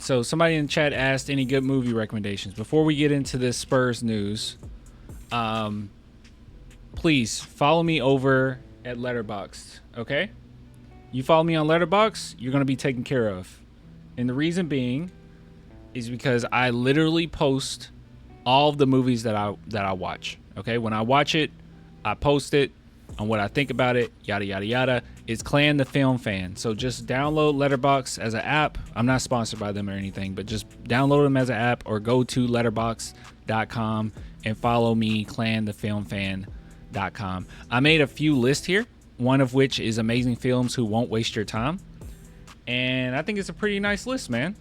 So somebody in the chat asked any good movie recommendations. Before we get into this Spurs news, please follow me over at Letterboxd, okay? You follow me on Letterboxd, you're going to be taken care of. And the reason being is because I literally post all of the movies that I watch, okay? When I watch it, I post it on what I think about it, yada, yada, yada. It's Clan the Film Fan. So just download Letterboxd as an app. I'm not sponsored by them or anything, but just download them as an app or go to letterboxd.com and follow me, clanthefilmfan.com. I made a few lists here, one of which is amazing films who won't waste your time. And I think it's a pretty nice list, man.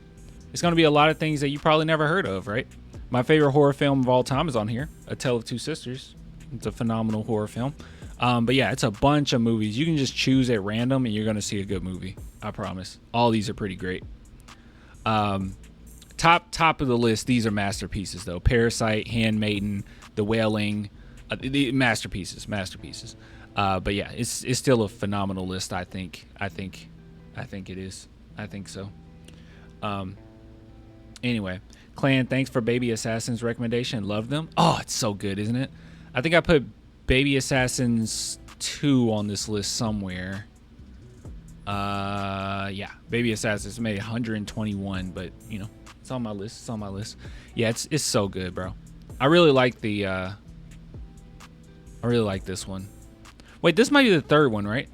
It's going to be a lot of things that you probably never heard of, right? My favorite horror film of all time is on here, A Tale of Two Sisters. It's a phenomenal horror film. But yeah, it's a bunch of movies. You can just choose at random and you're going to see a good movie. I promise. All these are pretty great. Top of the list, these are masterpieces though. Parasite, Handmaiden, The Wailing, the masterpieces. But yeah, it's still a phenomenal list, I think it is. I think so. Anyway, Clan, thanks for Baby Assassins recommendation. Love them. Oh, it's so good, isn't it? I think I put Baby Assassins 2 on this list somewhere. Yeah, Baby Assassins made 121, but you know, it's on my list. Yeah, it's so good, bro. I really like this one. Wait, this might be the third one, right?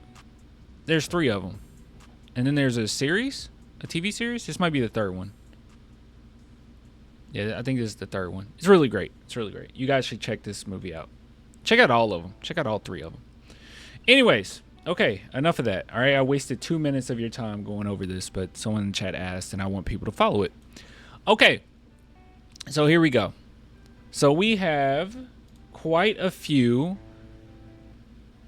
There's 3 of them. And then there's a series, a TV series. This might be the third one. Yeah, I think this is the third one. It's really great. You guys should check this movie out. Check out all of them. Check out all 3 of them. Anyways, okay, enough of that. All right, I wasted 2 minutes of your time going over this, but someone in the chat asked, and I want people to follow it. Okay, so here we go. So we have quite a few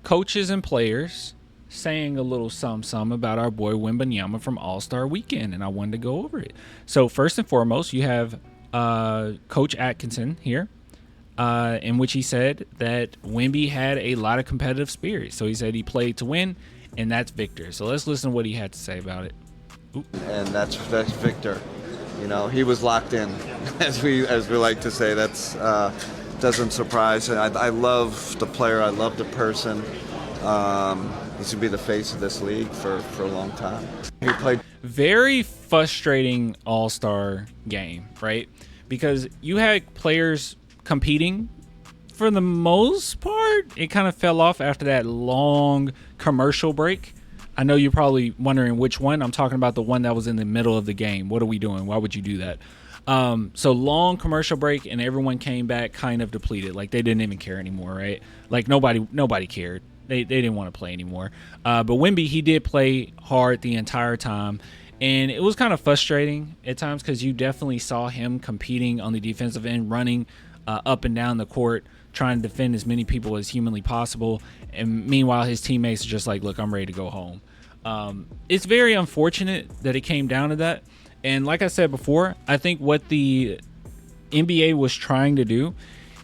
coaches and players saying a little some about our boy Wembanyama from All-Star Weekend, and I wanted to go over it. So first and foremost, you have Coach Atkinson here, in which he said that Wemby had a lot of competitive spirit. So he said he played to win, and that's Victor. So let's listen to what he had to say about it. Oop. And that's Victor. You know, he was locked in, as we like to say. That's doesn't surprise. I love the player. I love the person. He's gonna be the face of this league for a long time. He played very frustrating All-Star game, right? Because you had players competing for the most part. It kind of fell off after that long commercial break. I know you're probably wondering which one. I'm talking about the one that was in the middle of the game. What are we doing? Why would you do that? So long commercial break, and everyone came back kind of depleted. Like they didn't even care anymore, right? Like nobody cared. They didn't want to play anymore. But Wemby, he did play hard the entire time. And it was kind of frustrating at times because you definitely saw him competing on the defensive end, running up and down the court, trying to defend as many people as humanly possible. And meanwhile, his teammates are just like, look, I'm ready to go home. It's very unfortunate that it came down to that. And like I said before, I think what the NBA was trying to do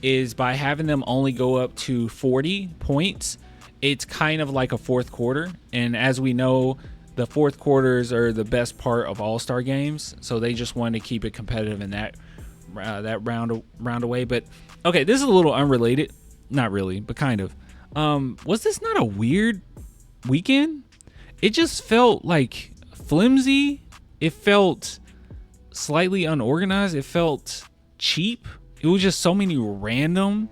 is by having them only go up to 40 points, it's kind of like a fourth quarter. And as we know, the fourth quarters are the best part of all-star games. So they just wanted to keep it competitive in that round away. But okay, this is a little unrelated. Not really, but kind of. Was this not a weird weekend? It just felt like flimsy. It felt slightly unorganized. It felt cheap. It was just so many random,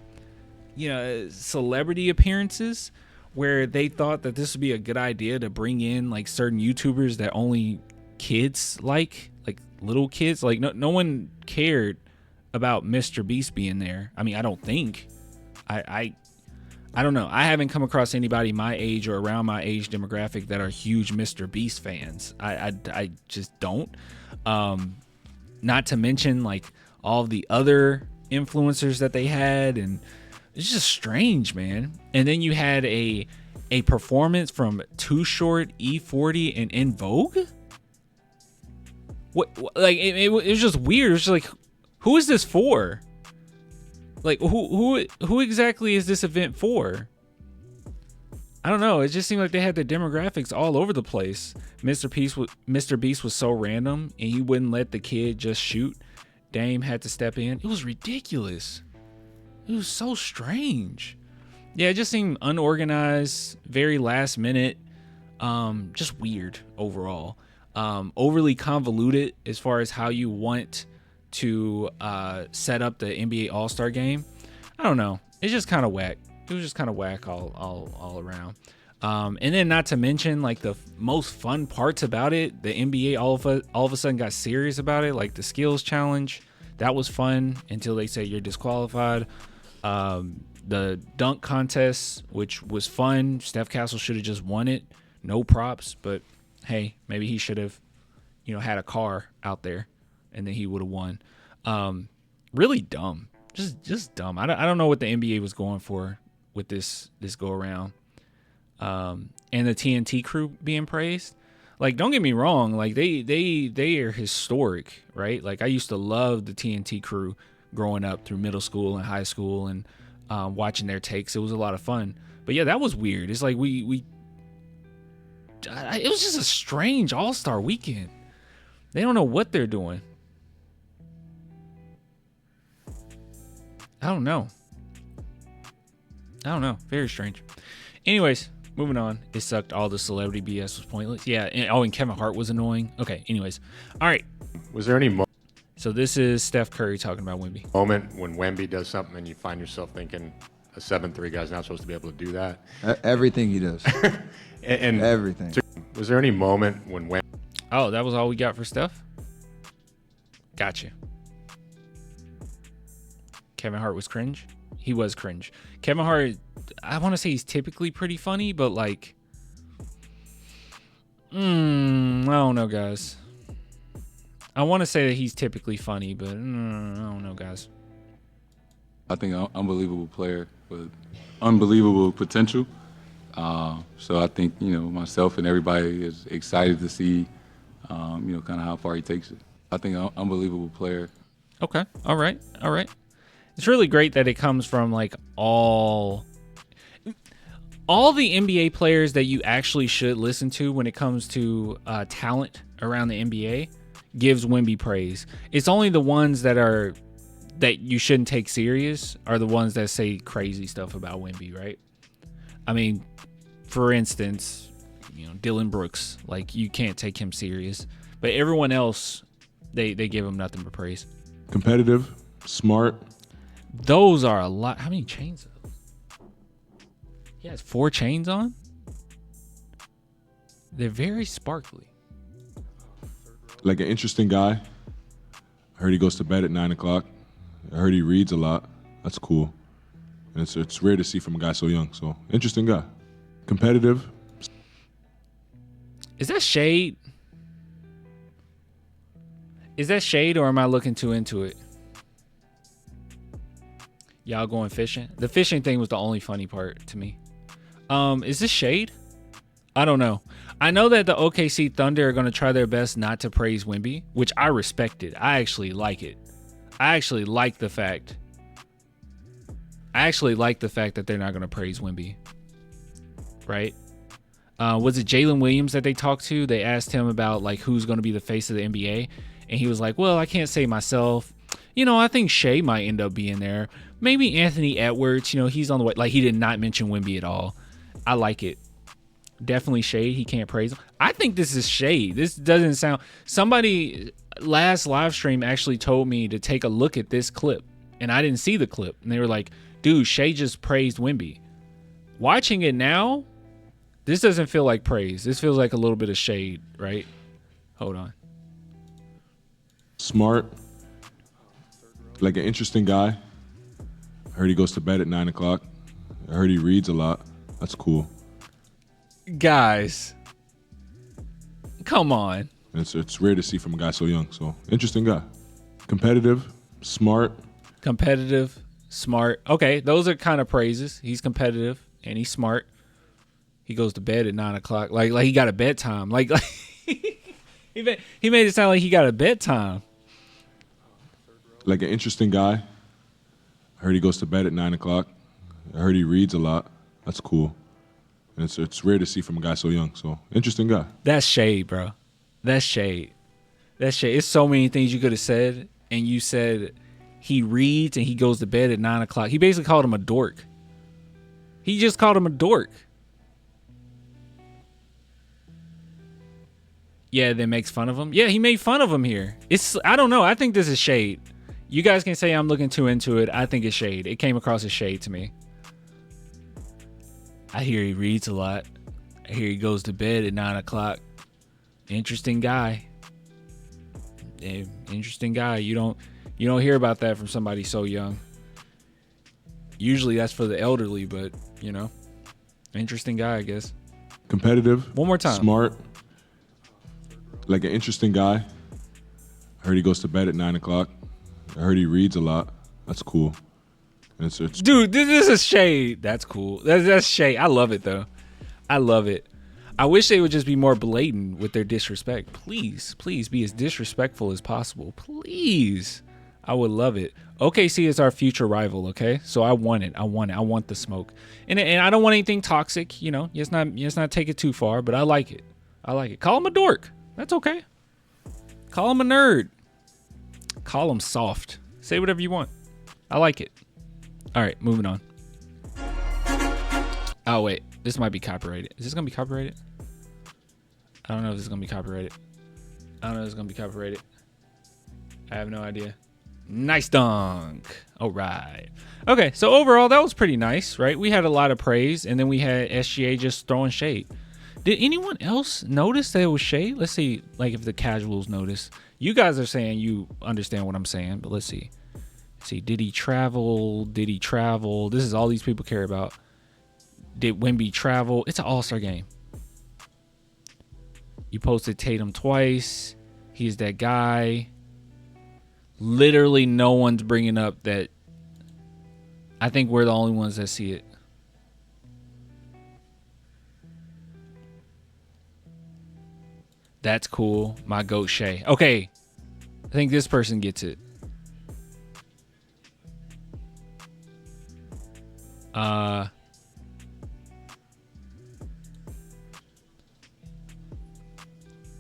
celebrity appearances where they thought that this would be a good idea to bring in like certain YouTubers that only kids like little kids. Like no one cared about Mr. Beast being there. I mean, I don't think. I don't know. I haven't come across anybody my age or around my age demographic that are huge Mr. Beast fans. I just don't. Not to mention like all the other influencers that they had, and it's just strange, man. And then you had a performance from Too Short, E40, and In Vogue. What like it was just weird. It was just like, who is this for? Like who exactly is this event for? I don't know. It just seemed like they had the demographics all over the place. Mr. Beast was so random, and he wouldn't let the kid just shoot. Dame had to step in. It was ridiculous. It was so strange. Yeah, it just seemed unorganized, very last minute, just weird overall. Overly convoluted as far as how you want to set up the NBA All-Star game. I don't know. It's just kind of whack. It was just kind of whack all around. And then not to mention, like, the most fun parts about it, the NBA all of a sudden got serious about it, like the skills challenge. That was fun until they say you're disqualified. The dunk contest, which was fun. Steph Castle should have just won it. No props, but hey, maybe he should have, had a car out there, and then he would have won. Really dumb. Just dumb. I don't know what the NBA was going for with this go around. And the TNT crew being praised. Like, don't get me wrong, like they are historic, right? Like, I used to love the TNT crew growing up through middle school and high school, and watching their takes. It was a lot of fun. But yeah, that was weird. It's like it was just a strange All-Star weekend. They don't know what they're doing. I don't know. Very strange. Anyways, moving on. It sucked. All the celebrity BS was pointless. Yeah. And Kevin Hart was annoying. Okay. Anyways. All right. Was there any So this is Steph Curry talking about WEMBY. moment when WEMBY does something and you find yourself thinking a 7'3" guy's not supposed to be able to do that? Everything he does. and Everything. Was there any moment when WEMBY... Oh, that was all we got for Steph? Gotcha. Kevin Hart was cringe? He was cringe. Kevin Hart, I want to say he's typically pretty funny, but like, I don't know, guys. I want to say that he's typically funny, but I don't know, guys. I think an unbelievable player with unbelievable potential. So I think, myself and everybody is excited to see, kind of how far he takes it. I think an unbelievable player. Okay. All right. It's really great that it comes from like all the NBA players that you actually should listen to when it comes to talent around the NBA gives WEMBY praise. It's only the ones that you shouldn't take serious are the ones that say crazy stuff about WEMBY, right? I mean, for instance, Dylan Brooks, like, you can't take him serious, but everyone else, they give him nothing but praise. Competitive, smart. Those are a lot. How many chains are those? He has 4 chains on. They're very sparkly. Like an interesting guy. I heard he goes to bed at 9 o'clock. I heard he reads a lot. That's cool. And it's rare to see from a guy so young. So, interesting guy. Competitive. Is that shade? Is that shade, or am I looking too into it? Y'all going fishing? The fishing thing was the only funny part to me. Is this shade? I don't know. I know that the OKC Thunder are going to try their best not to praise WEMBY, which I respected. I actually like it. I actually like the fact that they're not going to praise WEMBY. Right? Was it Jalen Williams that they talked to? They asked him about like who's going to be the face of the NBA, and he was like, "Well, I can't say myself. I think Shai might end up being there. Maybe Anthony Edwards. He's on the way." Like, he did not mention WEMBY at all. I like it. Definitely shade. He can't praise him. I think this is shade. This doesn't sound. Somebody last live stream actually told me to take a look at this clip, and I didn't see the clip. And they were like, "Dude, Shai just praised WEMBY." Watching it now, this doesn't feel like praise. This feels like a little bit of shade, right? Hold on. Smart. Like an interesting guy. I heard he goes to bed at 9 o'clock. I heard he reads a lot. That's cool. Guys, come on. It's rare to see from a guy so young. So, interesting guy. Competitive, smart. Okay, those are kind of praises. He's competitive and he's smart. He goes to bed at 9 o'clock. Like he got a bedtime. Like he made it sound like he got a bedtime. Like an interesting guy. I heard he goes to bed at 9 o'clock. I heard he reads a lot. That's cool. And it's rare to see from a guy so young. So, interesting guy. That's shade, bro. That's shade. That's shade. It's so many things you could have said, and you said he reads and he goes to bed at 9 o'clock. He basically called him a dork. He just called him a dork. Yeah, then makes fun of him. Yeah, he made fun of him here. I don't know. I think this is shade. You guys can say I'm looking too into it. I think it's shade. It came across as shade to me. I hear he reads a lot. I hear he goes to bed at 9 o'clock. Interesting guy. Interesting guy. You don't hear about that from somebody so young. Usually that's for the elderly, but interesting guy, I guess. Competitive. One more time. Smart. Like an interesting guy. I heard he goes to bed at 9 o'clock. I heard he reads a lot. That's cool. It's Dude, this is shade. That's cool. That's shade. I love it, though. I love it. I wish they would just be more blatant with their disrespect. Please be as disrespectful as possible. Please. I would love it. OKC is our future rival, okay? So I want it. I want the smoke. And I don't want anything toxic, Let's not take it too far, but I like it. Call him a dork. That's okay. Call him a nerd. Call him soft. Say whatever you want. I like it. All right, moving on. Oh, wait. This might be copyrighted. Is this going to be copyrighted? I don't know if this is going to be copyrighted. I have no idea. Nice dunk. All right. Okay, so overall, that was pretty nice, right? We had a lot of praise, and then we had SGA just throwing shade. Did anyone else notice that it was shade? Let's see, if the casuals notice. You guys are saying you understand what I'm saying, but let's see. Did he travel? This is all these people care about. Did Wemby travel? It's an all-star game. You posted Tatum twice. He's that guy. Literally no one's bringing up that. I think we're the only ones that see it. That's cool. My goat Shai. Okay. I think this person gets it.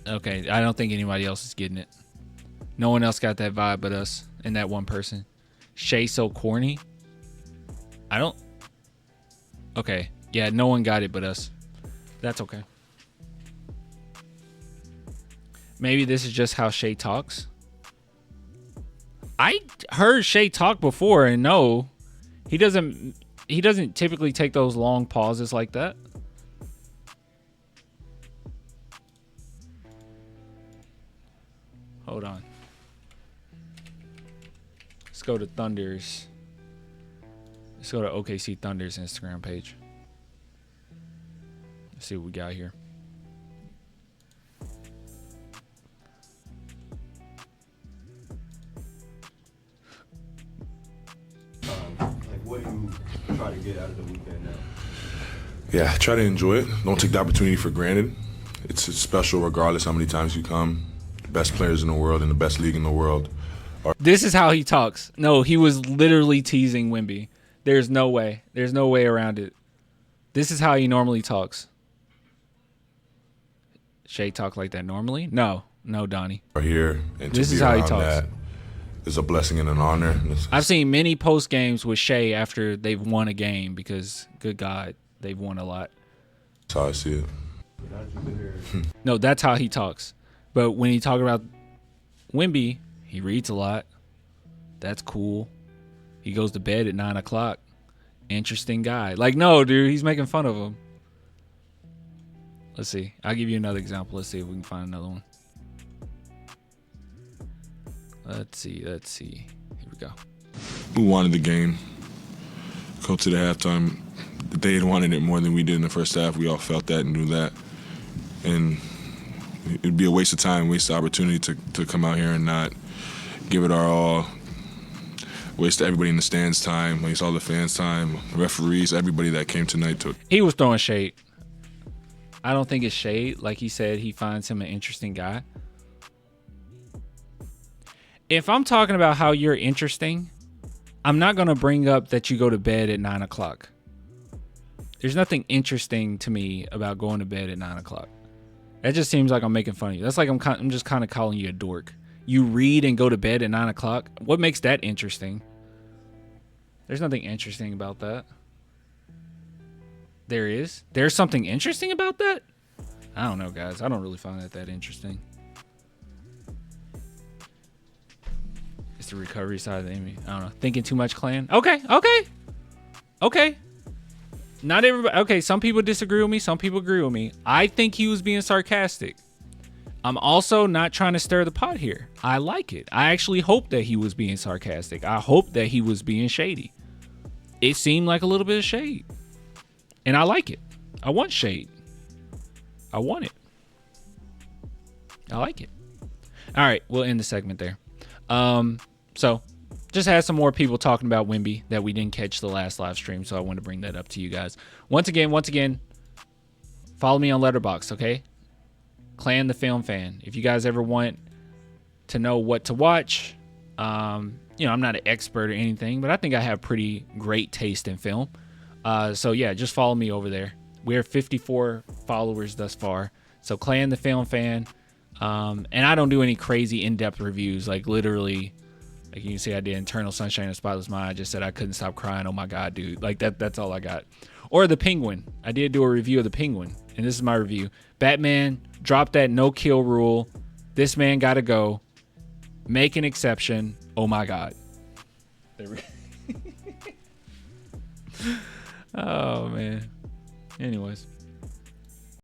Okay, I don't think anybody else is getting it. No one else got that vibe but us and that one person. Shai so corny. Okay, yeah, no one got it but us. That's okay. Maybe this is just how Shai talks. I heard Shai talk before, and no, he doesn't typically take those long pauses like that. Hold on. Let's go to Thunder's. Let's go to OKC Thunder's Instagram page. Let's see what we got here. What do you try to get out of the weekend now? Yeah, try to enjoy it. Don't take the opportunity for granted. It's special regardless how many times you come. The best players in the world and the best league in the world. This is how he talks. No, he was literally teasing Wemby. There's no way. There's no way around it. This is how he normally talks. Shai talk like that normally? No, Donnie. Are here, and this to is be how he around talks. that is a blessing and an honor. I've seen many post games with Shai after they've won a game because, good God, they've won a lot. That's how I see it. No, that's how he talks. But when he talk about Wemby, he reads a lot. That's cool. He goes to bed at 9 o'clock. Interesting guy. No, dude, he's making fun of him. Let's see. I'll give you another example. Let's see if we can find another one. Let's see. Here we go. We wanted the game. Go to the halftime. They had wanted it more than we did in the first half. We all felt that and knew that. And it'd be a waste of time, waste of opportunity to come out here and not give it our all. Waste everybody in the stands time, waste all the fans time, referees, everybody that came tonight took. He was throwing shade. I don't think it's shade. Like he said, he finds him an interesting guy. If I'm talking about how you're interesting, I'm not going to bring up that you go to bed at 9 o'clock. There's nothing interesting to me about going to bed at 9 o'clock. That just seems like I'm making fun of you. That's like I'm just kind of calling you a dork. You read and go to bed at 9 o'clock. What makes that interesting? There's nothing interesting about that. There is. There's something interesting about that? I don't know, guys. I don't really find that interesting. It's the recovery side of the enemy. I don't know. Thinking too much, clan? Okay. Not everybody. Okay, some people disagree with me. Some people agree with me. I think he was being sarcastic. I'm also not trying to stir the pot here. I like it. I actually hope that he was being sarcastic. I hope that he was being shady. It seemed like a little bit of shade. And I like it. I want shade. I want it. I like it. All right, we'll end the segment there. So just had some more people talking about WEMBY that we didn't catch the last live stream, so I wanted to bring that up to you guys. Once again, follow me on Letterboxd, okay? Clan the Film Fan. If you guys ever want to know what to watch, I'm not an expert or anything, but I think I have pretty great taste in film. So yeah, just follow me over there. We're 54 followers thus far. So Clan the Film Fan. And I don't do any crazy in-depth reviews. Like literally, like you can see I did Eternal Sunshine of the Spotless Mind. I just said I couldn't stop crying. Oh my God, dude. Like that's all I got. Or The Penguin. I did do a review of The Penguin. And this is my review. Batman, drop that no kill rule. This man gotta go. Make an exception. Oh my God. Oh man. Anyways.